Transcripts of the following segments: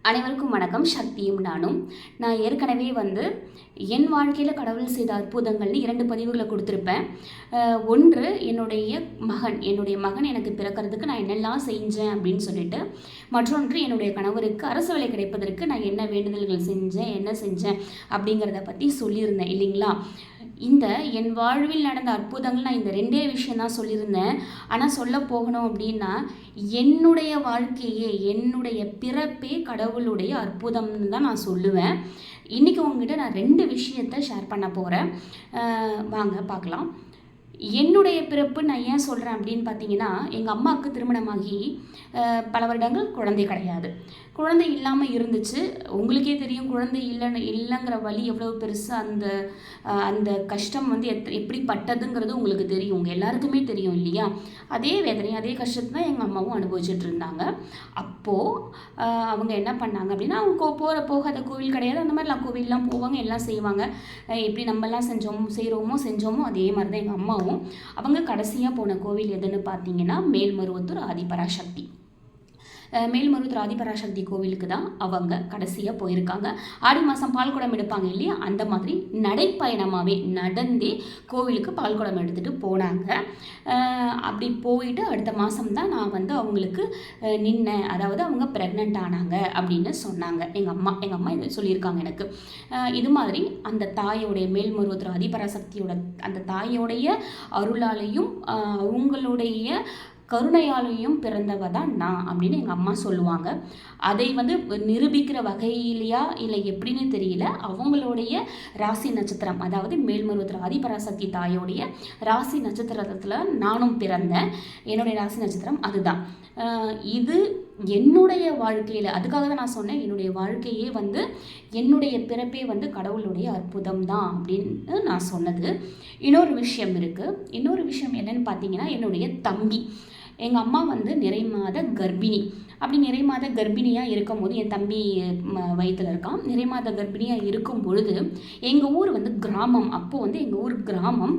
அனைவருக்கும் வணக்கம். சக்தியும் நானும். நான் ஏற்கனவே என் வாழ்க்கையில் கடவுள் செய்த அற்புதங்கள்னு 2 பதிவுகளை கொடுத்துருப்பேன். ஒன்று, என்னுடைய மகன் எனக்கு பிறக்கிறதுக்கு நான் என்னெல்லாம் செஞ்சேன் அப்படின்னு சொல்லிட்டு. மற்றொன்று, என்னுடைய கணவருக்கு அரசு வேலை கிடைப்பதற்கு நான் என்ன வேண்டுதல்கள் செஞ்சேன், என்ன செஞ்சேன் அப்படிங்கிறத பற்றி சொல்லியிருந்தேன் இல்லைங்களா. என் வாழ்வில் நடந்த அற்புதங்கள் நான் இந்த 2 விஷயம் தான் சொல்லியிருந்தேன். ஆனால் சொல்ல போகணும் அப்படின்னா, என்னுடைய வாழ்க்கையே, என்னுடைய பிறப்பே கடவுளுடைய அற்புதம்னு தான் நான் சொல்லுவேன். இன்றைக்கி உங்ககிட்ட நான் 2 விஷயத்தை ஷேர் பண்ண போகிறேன். வாங்க பார்க்கலாம். என்னுடைய பிறப்பு நான் ஏன் சொல்கிறேன் அப்படின்னு பார்த்தீங்கன்னா, எங்கள் அம்மாவுக்கு திருமணமாகி பல வருடங்கள் குழந்தை கிடையாது. குழந்தை இல்லாமல் இருந்துச்சு. உங்களுக்கே தெரியும், குழந்தை இல்லைங்கிற வலி எவ்வளோ பெருசு, அந்த கஷ்டம் எப்படிப்பட்டதுங்கிறது உங்களுக்கு தெரியும், உங்கள் எல்லாருக்குமே தெரியும் இல்லையா. அதே வேதனை, அதே கஷ்டத்தை தான் எங்கள் அம்மாவும் அனுபவிச்சுட்டு இருந்தாங்க. அப்போது அவங்க என்ன பண்ணாங்க அப்படின்னா, அவங்க போகாத கோவில் கிடையாது. அந்த மாதிரிலாம் கோவிலெலாம் போவாங்க, எல்லாம் செய்வாங்க. எப்படி நம்மலாம் செஞ்சோமோ அதே மாதிரி தான் எங்கள் அம்மாவும். அவங்க கடைசியாக போன கோவில் எதுன்னு பார்த்தீங்கன்னா, மேல்மருவத்தூர் ஆதிபராசக்தி. மேல்மருவத்தூர் ஆதிபராசக்தி கோவிலுக்கு தான் அவங்க கடைசியாக போயிருக்காங்க. ஆடி மாதம் பால்குடம் எடுப்பாங்க இல்லையா, அந்த மாதிரி நடைப்பயணமாகவே நடந்தே கோவிலுக்கு பால்குடம் எடுத்துகிட்டு போனாங்க. அப்படி போயிட்டு அடுத்த மாதம் தான் நான் அவங்களுக்கு நின்னேன், அதாவது அவங்க ப்ரெக்னென்ட் ஆனாங்க அப்படின்னு சொன்னாங்க எங்கள் அம்மா இது சொல்லியிருக்காங்க எனக்கு. இது மாதிரி அந்த தாயோடைய, மேல்மருவத்தூர் ஆதிபராசக்தியோட அந்த தாயோடைய அருளாலையும் அவங்களுடைய கருணையாலையும் பிறந்தவ தான் நான் அப்படின்னு எங்கள் அம்மா சொல்லுவாங்க. அதை நிரூபிக்கிற வகையிலையா இல்லை எப்படின்னு தெரியல, அவங்களுடைய ராசி நட்சத்திரம், அதாவது மேல்மருவத்தூர் ஆதிபராசக்தி தாயோடைய ராசி நட்சத்திரத்தில் நானும் பிறந்தேன். என்னுடைய ராசி நட்சத்திரம் அதுதான். இது என்னுடைய வாழ்க்கையில், அதுக்காக தான் நான் சொன்னேன், என்னுடைய வாழ்க்கையே என்னுடைய பிறப்பே கடவுளுடைய அற்புதம் தான் அப்படின்னு நான் சொன்னது. இன்னொரு விஷயம் இருக்குது. இன்னொரு விஷயம் என்னன்னு பார்த்தீங்கன்னா, என்னுடைய தம்பி, எங்கள் அம்மா நிறை மாத கர்ப்பிணி. அப்படி நிறை மாத கர்ப்பிணியாக இருக்கும் போது, என் தம்பி வயிற்றில் இருக்கான். நிறை மாத கர்ப்பிணியாக இருக்கும் பொழுது எங்கள் ஊர் கிராமம். அப்போது எங்கள் ஊர் கிராமம்.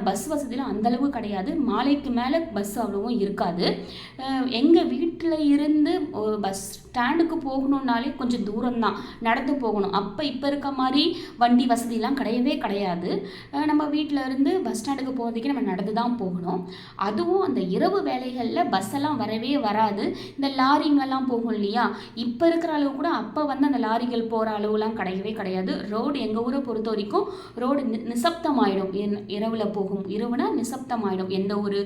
பஸ் வசதியில் அந்தளவு கிடையாது. மாலைக்கு மேலே பஸ் அவ்வளவும் இருக்காது. எங்கள் வீட்டில் இருந்து பஸ் ஸ்டாண்டுக்கு போகணுன்னாலே கொஞ்சம் தூரம்தான், நடந்து போகணும். இப்போ இருக்க மாதிரி வண்டி வசதிலாம் கிடையவே கிடையாது. நம்ம வீட்டில் இருந்து பஸ் ஸ்டாண்டுக்கு போகிறதுக்கே நம்ம நடந்து தான் போகணும். அதுவும் அந்த இரவு வேலைகளில் பஸ்ஸெல்லாம் வரவே வராது. இந்த லாரிங்கெல்லாம் போகும் இல்லையா, இப்போ இருக்கிற அளவு கூட அப்போ அந்த லாரிகள் போகிற அளவுலாம் கிடையவே கிடையாது. ரோடு, எங்கள் ஊரை பொறுத்த வரைக்கும் ரோடு நிசப்தமாயிடும். இரவுனா நிசப்தமாயிடும், எந்த ஒரு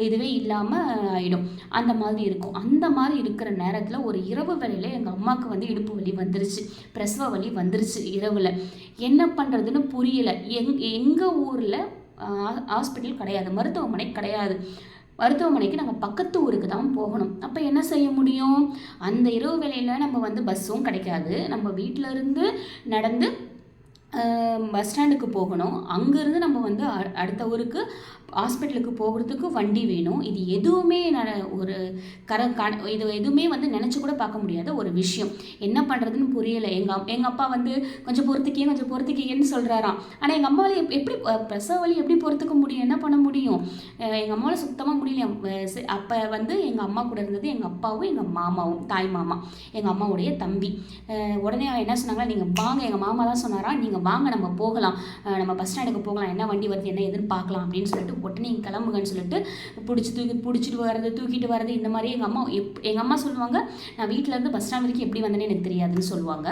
இதுவே இல்லாமல் ஆகிடும். அந்த மாதிரி இருக்கும். அந்த மாதிரி இருக்கிற நேரத்தில் ஒரு இரவு வேலையில் எங்கள் அம்மாவுக்கு இடுப்பு வலி வந்துருச்சு, பிரசவ வலி வந்துருச்சு. இரவில் என்ன பண்ணுறதுன்னு புரியலை. எங்கள் ஊரில் ஹாஸ்பிட்டல் கிடையாது, மருத்துவமனை கிடையாது. மருத்துவமனைக்கு நாங்கள் பக்கத்து ஊருக்கு தான் போகணும். அப்போ என்ன செய்ய முடியும்? அந்த இரவு வேளையில் நம்ம பஸ்ஸும் கிடைக்காது. நம்ம வீட்டில் இருந்து நடந்து பஸ் ஸ்டாண்டுக்கு போகணும். அங்கேருந்து நம்ம அடுத்த ஊருக்கு ஹாஸ்பிட்டலுக்கு போகிறதுக்கு வண்டி வேணும். இது எதுவுமே இது எதுவுமே நினச்சி கூட பார்க்க முடியாத ஒரு விஷயம். என்ன பண்ணுறதுன்னு புரியலை. எங்கள் அப்பா கொஞ்சம் பொறுத்துக்கேன்னு சொல்கிறாராம். ஆனால் எங்கள் அம்மாவால் எப்படி பிரசவ வலி எப்படி பொறுத்துக்க முடியும்? என்ன பண்ண முடியும்? எங்கள் அம்மாவால் சுத்தமாக முடியல. அப்போ எங்கள் அம்மா கூட இருந்தது எங்கள் அப்பாவும் எங்கள் மாமாவும், தாய் மாமா, எங்கள் அம்மாவுடைய தம்பி. உடனே என்ன சொன்னாங்களா, நீங்கள் வாங்க, எங்கள் மாமா தான் சொன்னாரா, நீங்கள் வாங்க, நம்ம போகலாம், நம்ம பஸ் ஸ்டாண்டுக்கு போகலாம், என்ன வண்டி வருது என்ன எதுன்னு பார்க்கலாம் அப்படின்னு சொல்லிட்டு உடனே நீங்கள் கிளம்புங்கன்னு சொல்லிட்டு தூக்கிட்டு வர்றது இந்த மாதிரி எங்கள் அம்மா சொல்லுவாங்க. நான் வீட்டில் இருந்து பஸ் ஸ்டாண்ட் வரைக்கும் எப்படி வந்தேன்னு எனக்கு தெரியாதுன்னு சொல்லுவாங்க.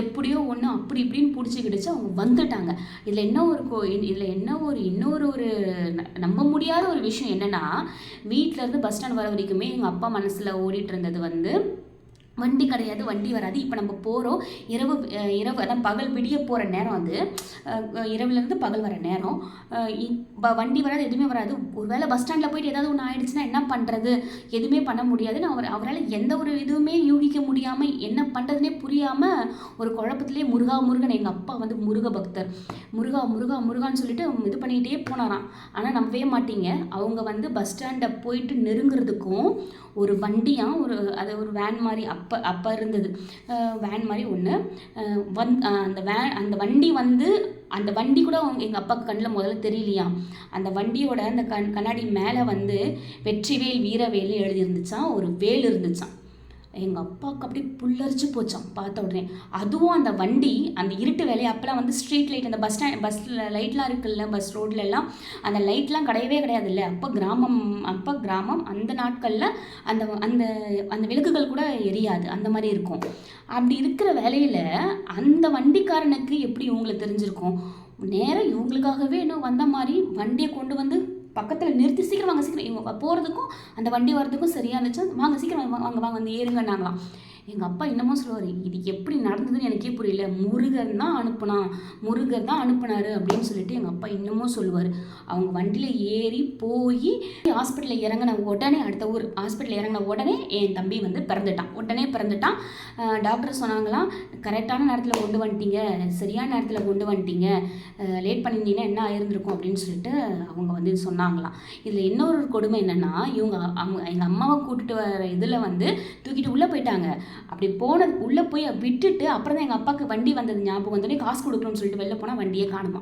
எப்படியோ ஒன்று அப்படி இப்படின்னு பிடிச்சிக்கிடுச்சு, அவங்க வந்துட்டாங்க. இதில் இன்னொரு நம்ப முடியாத ஒரு விஷயம் என்னென்னா, வீட்டில் இருந்து பஸ் ஸ்டாண்ட் வர வரைக்குமே எங்கள் அப்பா மனசில் ஓடிட்டு இருந்தது வண்டி கிடையாது, வண்டி வராது. இப்போ நம்ம போகிறோம் இரவு அதான் பகல் விடிய போகிற நேரம், இரவுலேருந்து பகல் வர நேரம். இப்போ வண்டி வராது, எதுவுமே வராது. ஒருவேளை பஸ் ஸ்டாண்டில் போயிட்டு ஏதாவது ஒன்று ஆயிடுச்சுன்னா என்ன பண்ணுறது? எதுவுமே பண்ண முடியாதுன்னு அவரால் எந்த ஒரு இதுவுமே யூகிக்க முடியாமல், என்ன பண்ணுறதுனே புரியாமல் ஒரு குழப்பத்திலே முருகன், எங்கள் அப்பா முருக பக்தர், முருகான்னு சொல்லிட்டு இது பண்ணிக்கிட்டே போனாராம். ஆனால் நம்பவே மாட்டீங்க, அவங்க பஸ் ஸ்டாண்டை போயிட்டு நெருங்கிறதுக்கும் ஒரு வண்டியாக ஒரு வேன் மாதிரி அப்போ இருந்தது, வேன் மாதிரி ஒன்று அந்த வண்டி அந்த வண்டி கூட எங்கள் அப்பாவுக்கு கண்ணில் முதல்ல தெரியலையாம். அந்த வண்டியோட அந்த கண்ணாடி மேலே வெற்றிவேல் வீரவேல் எழுதியிருந்துச்சான், ஒரு வேல் இருந்துச்சான். எங்கள் அப்பாவுக்கு அப்படியே புல்லரிச்சு போச்சான் பார்த்த உடனே. அதுவும் அந்த வண்டி அந்த இருட்டு வேலையை அப்போலாம் வந்து ஸ்ட்ரீட் லைட், அந்த பஸ்ஸில் லைட்லாம் இருக்குல்ல, பஸ் ரோட்லலாம் அந்த லைட்லாம் கிடையவே கிடையாது இல்லை. அப்போ கிராமம் அந்த நாட்களில் அந்த அந்த அந்த விளக்குகள் கூட எரியாது, அந்த மாதிரி இருக்கும். அப்படி இருக்கிற வேலையில் அந்த வண்டிக்காரனுக்கு எப்படி இவங்களுக்கு தெரிஞ்சிருக்கும்? நேராக இவங்களுக்காகவே இன்னும் வந்த மாதிரி வண்டியை கொண்டு வந்து பக்கத்தில் நிறுத்தி, சீக்கிரம் வாங்க, சீக்கிரம் இவங்க போகிறதுக்கும் அந்த வண்டி வர்றதுக்கும் சரியாக இருந்துச்சு. வாங்க சீக்கிரம் வாங்க வாங்க வந்து ஏறுங்கன்னாங்களாம். எங்கள் அப்பா இன்னமும் சொல்லுவார், இது எப்படி நடந்ததுன்னு எனக்கே புரியல, முருகர் தான் அனுப்புனார் அப்படின்னு சொல்லிட்டு எங்கள் அப்பா இன்னமும் சொல்லுவார். அவங்க வண்டியில் ஏறி போய் ஹாஸ்பிட்டலில் இறங்கின உடனே, அடுத்த ஊர் ஹாஸ்பிட்டலில் இறங்கின உடனே என் தம்பி வந்து பிறந்துட்டான். டாக்டர் சொன்னாங்களாம், கரெக்டான நேரத்தில் கொண்டு வந்துட்டீங்க, சரியான நேரத்தில் கொண்டு வந்துட்டீங்க, லேட் பண்ணியிருந்தீங்கன்னா என்ன ஆயிருந்திருக்கும் அப்படின்னு சொல்லிட்டு அவங்க வந்து சொன்னாங்களாம். இதில் இன்னொரு கொடுமை என்னென்னா, எங்கள் அம்மாவை கூட்டிட்டு வர இதில் வந்து தூக்கிட்டு உள்ளே போயிட்டாங்க. அப்படி போனது உள்ளே போய் விட்டுட்டு அப்புறம் தான் எங்கள் அப்பாவுக்கு வண்டி வந்தது ஞாபகம் வந்தோடனே காசு கொடுக்கணும்னு சொல்லிட்டு வெளில போனால் வண்டியே காணுமா,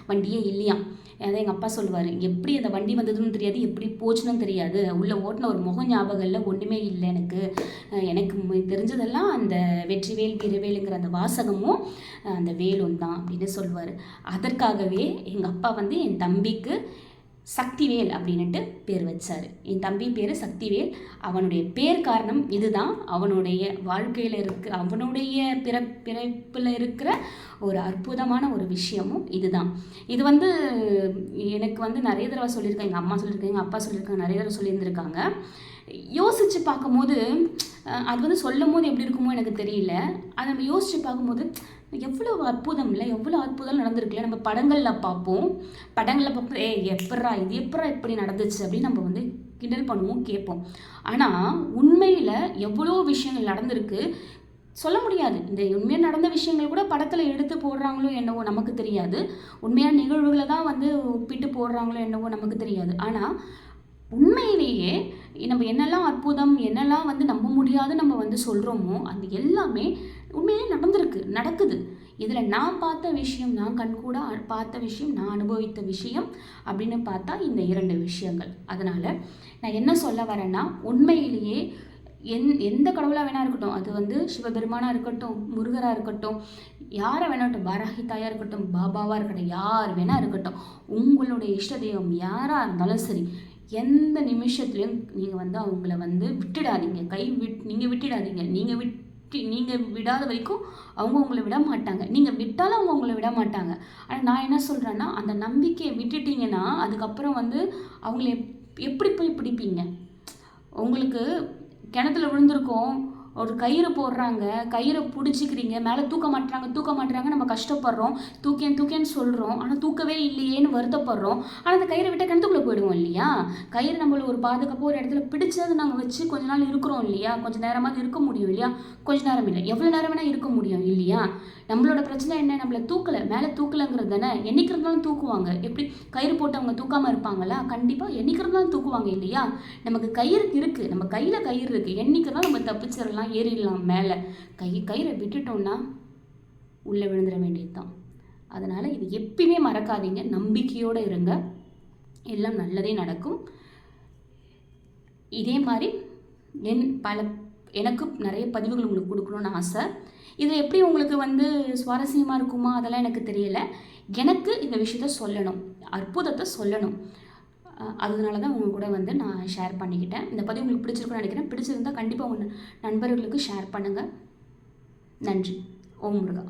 வண்டியே இல்லையாம். அதான் எங்கள் அப்பா சொல்லுவார், எப்படி அந்த வண்டி வந்ததுன்னு தெரியாது, எப்படி போச்சுன்னு தெரியாது, உள்ளே ஓட்டின ஒரு முகம் ஞாபகம் இல்லை, ஒன்றுமே இல்லை எனக்கு தெரிஞ்சதெல்லாம் அந்த வெற்றிவேல் வீரவேலுங்கிற அந்த வாசகமும் அந்த வேலும் தான் அப்படின்னு சொல்லுவார். அதற்காகவே எங்கள் அப்பா வந்து என் தம்பிக்கு சக்திவேல் அப்படின்ட்டு பேர் வச்சார். என் தம்பி பேர் சக்திவேல். அவனுடைய பேர் காரணம் இதுதான். அவனுடைய வாழ்க்கையில் அவனுடைய பிறப்பில் இருக்கிற ஒரு அற்புதமான ஒரு விஷயமும் இதுதான். இது வந்து எனக்கு வந்து நிறைய தடவை சொல்லியிருக்கேன், எங்கள் அம்மா சொல்லியிருக்காங்க, எங்கள் அப்பா சொல்லியிருக்காங்க, நிறைய தடவை சொல்லியிருந்திருக்காங்க. யோசித்து பார்க்கும்போது அது வந்து சொல்லும் போது எப்படி இருக்குமோ எனக்கு தெரியல. அதை நம்ம யோசித்து பார்க்கும்போது எவ்வளோ அற்புதம் இல்லை, எவ்வளோ அற்புதம் நடந்திருக்குல்ல. நம்ம படங்களில் பார்ப்போம், எப்பட்றா இப்படி நடந்துச்சு அப்படின்னு நம்ம வந்து கிண்டல் பண்ணுவோம், கேட்போம். ஆனால் உண்மையில் எவ்வளோ விஷயங்கள் நடந்திருக்கு, சொல்ல முடியாது. இந்த உண்மையாக நடந்த விஷயங்கள் கூட படத்தில் எடுத்து போடுறாங்களோ என்னவோ நமக்கு தெரியாது, உண்மையான நிகழ்வுகளை தான் வந்து ஒப்பிட்டு போடுறாங்களோ என்னவோ நமக்கு தெரியாது. ஆனால் உண்மையிலேயே நம்ம என்னெல்லாம் அற்புதம், என்னெல்லாம் வந்து நம்ப முடியாது நம்ம வந்து சொல்கிறோமோ அது எல்லாமே உண்மையிலே நடக்குது. இதில் நான் பார்த்த விஷயம், நான் கண்கூட பார்த்த விஷயம், நான் அனுபவித்த விஷயம் அப்படின்னு பார்த்தா இந்த 2 விஷயங்கள். அதனால் நான் என்ன சொல்ல வரேன்னா, உண்மையிலேயே எந்த கடவுளாக வேணா இருக்கட்டும், அது வந்து சிவபெருமானாக இருக்கட்டும், முருகராக இருக்கட்டும், யாரை வேணாட்டும், பாராகி தாயாக இருக்கட்டும், பாபாவாக இருக்கட்டும், யார் வேணா இருக்கட்டும், உங்களுடைய இஷ்ட தெய்வம் யாராக இருந்தாலும் சரி, எந்த நிமிஷத்துலையும் நீங்கள் வந்து அவங்கள வந்து விட்டுடாதீங்க, நீங்கள் விட்டுடாதீங்க. நீங்கள் விடாத வரைக்கும் அவங்க உங்களை விட மாட்டாங்க, நீங்கள் விட்டாலும் அவங்க உங்களை விட மாட்டாங்க. ஆனால் நான் என்ன சொல்கிறேன்னா, அந்த நம்பிக்கையை விட்டுட்டிங்கன்னா அதுக்கப்புறம் வந்து அவங்கள எப்படி போய் பிடிப்பீங்க? உங்களுக்கு கிணத்துல விழுந்திருக்கோம், ஒரு கயிறு போடுறாங்க, கயிறை பிடிச்சிக்கிறீங்க, மேலே தூக்க மாட்டுறாங்க, நம்ம கஷ்டப்படுறோம், தூக்கேன்னு சொல்கிறோம், ஆனால் தூக்கவே இல்லையேன்னு வருத்தப்படுறோம். ஆனால் அந்த கயிறை விட்டால் கிணத்துக்குள்ளே போயிடுவோம் இல்லையா? கயிறு நம்மளை ஒரு பாதுகாப்பாக ஒரு இடத்துல பிடிச்சது நாங்கள் வச்சு கொஞ்ச நாள் இருக்கிறோம் இல்லையா? கொஞ்சம் நேரமாக இருக்க முடியும் இல்லையா? கொஞ்ச நேரம் இல்லை, எவ்வளோ நேரம் வேணால் இருக்க முடியும் இல்லையா? நம்மளோட பிரச்சனை என்ன? நம்மளை மேலே தூக்கலைங்கிறது தானே. என்னைக்கு இருந்தாலும் தூக்குவாங்க. எப்படி கயிறு போட்டு அவங்க தூக்காமல் இருப்பாங்களா? கண்டிப்பாக என்னைக்கு இருந்தாலும் தூக்குவாங்க இல்லையா? நமக்கு கயிறு இருக்குது, நம்ம கையில் கயிறு இருக்குது, என்னைக்கு இருந்தாலும் நம்ம தப்பிச்சிடலாம், ஏறிடலாம் மேலே. கயிறை விட்டுட்டோம்னா உள்ளே விழுந்துட வேண்டியது தான். அதனால் இது எப்பயுமே மறக்காதீங்க, நம்பிக்கையோடு இருங்க, எல்லாம் நல்லதே நடக்கும். இதே மாதிரி எனக்கு நிறைய பதிவுகள் உங்களுக்கு கொடுக்கணும்னு ஆசை. இது எப்படி உங்களுக்கு வந்து சுவாரஸ்யமாக இருக்குமா அதெல்லாம் எனக்கு தெரியலை. எனக்கு இந்த விஷயத்த சொல்லணும், அற்புதத்தை சொல்லணும், அதனால தான் உங்கள் கூட வந்து நான் ஷேர் பண்ணிக்கிட்டேன். இந்த பதிவு உங்களுக்கு பிடிச்சிருக்குன்னு நினைக்கிறேன். பிடிச்சிருந்தால் கண்டிப்பாக உங்கள் நண்பர்களுக்கு ஷேர் பண்ணுங்கள். நன்றி. ஓம் முருகா.